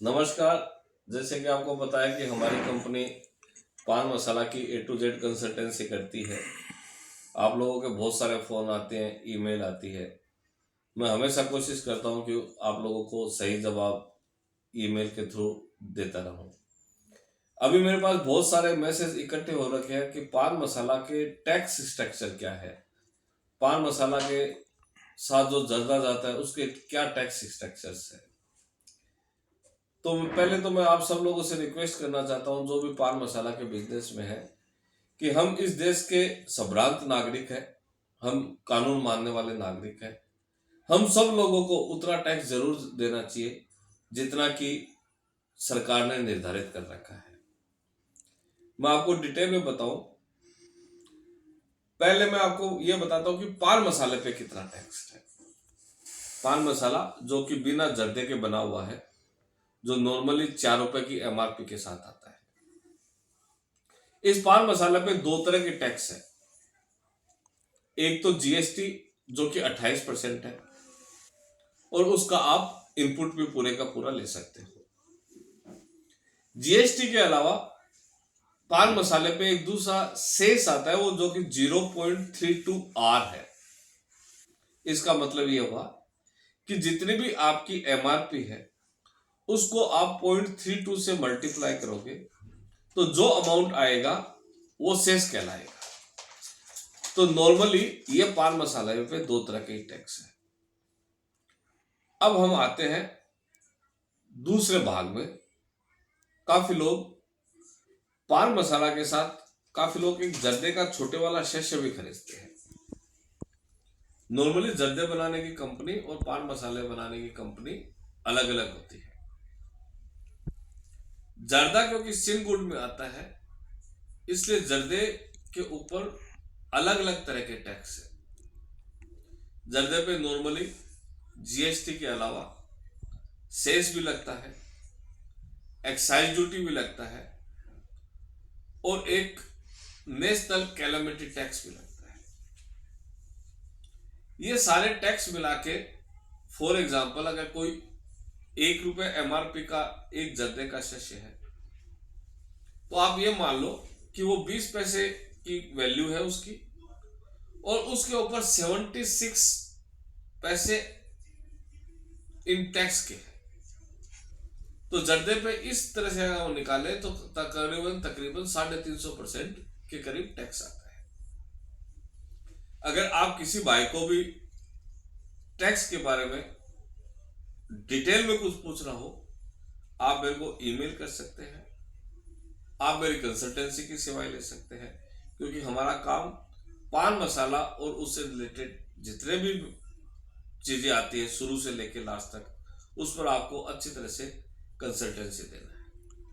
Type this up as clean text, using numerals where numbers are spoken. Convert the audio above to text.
नमस्कार। जैसे कि आपको पता है कि हमारी कंपनी पान मसाला की A to Z कंसल्टेंसी करती है। आप लोगों के बहुत सारे फ़ोन आते हैं, ईमेल आती है। मैं हमेशा कोशिश करता हूं कि आप लोगों को सही जवाब ईमेल के थ्रू देता रहूं। अभी मेरे पास बहुत सारे मैसेज इकट्ठे हो रखे हैं कि पान मसाला के टैक्स स्ट्रक्चर क्या है, पान मसाला के साथ जो जर्दा जाता है उसके क्या टैक्स स्ट्रक्चर्स है। तो पहले तो मैं आप सब लोगों से रिक्वेस्ट करना चाहता हूं जो भी पान मसाला के बिजनेस में है कि हम इस देश के सभ्रांत नागरिक हैं, हम कानून मानने वाले नागरिक हैं। हम सब लोगों को उतना टैक्स जरूर देना चाहिए जितना कि सरकार ने निर्धारित कर रखा है। मैं आपको डिटेल में बताऊं, पहले मैं आपको यह बताता हूं कि पान मसाले पे कितना टैक्स है। पान मसाला जो कि बिना जर्दे के बना हुआ है, जो नॉर्मली 4 रुपए की MRP के साथ आता है। इस पान मसाला पे दो तरह के टैक्स है। एक तो GST जो कि 28% है और उसका आप इनपुट भी पूरे का पूरा ले सकते हो। GST के अलावा पान मसाले पे एक दूसरा सेस आता है, वो जो कि 0.32R है। इसका मतलब यह हुआ कि जितनी भी आपकी MRP है उसको आप 0.32 से मल्टीप्लाई करोगे तो जो अमाउंट आएगा वो सेस कहलाएगा। तो नॉर्मली ये पान मसाले पे दो तरह के टैक्स है। अब हम आते हैं दूसरे भाग में। काफी लोग पान मसाला के साथ काफी लोग एक जर्दे का छोटे वाला शस्य भी खरीदते हैं। नॉर्मली जर्दे बनाने की कंपनी और पान मसाले बनाने की कंपनी अलग अलग होती है। जर्दा क्योंकि सिंगुड में आता है इसलिए जर्दे के ऊपर अलग अलग तरह के टैक्स है। जर्दे पे नॉर्मली GST के अलावा सेस भी लगता है, एक्साइज ड्यूटी भी लगता है और एक नेशनल कैलामिटी टैक्स भी लगता है। ये सारे टैक्स मिला के फॉर एग्जाम्पल अगर कोई 1 रुपए MRP का एक जर्दे का शस्य है तो आप ये मान लो कि वो 20 पैसे की वैल्यू है उसकी और उसके ऊपर 76 पैसे इन टैक्स के है। तो जर्दे पे इस तरह से अगर हम निकाले तो तकरीबन 350% के करीब टैक्स आता है। अगर आप किसी भाई को भी टैक्स के बारे में डिटेल में कुछ पूछना हो, आप मेरे को ईमेल कर सकते हैं, आप मेरी कंसल्टेंसी की सेवाएं ले सकते हैं, क्योंकि हमारा काम पान मसाला और उससे रिलेटेड जितने भी चीजें आती है शुरू से लेकर लास्ट तक, उस पर आपको अच्छी तरह से कंसल्टेंसी देना है।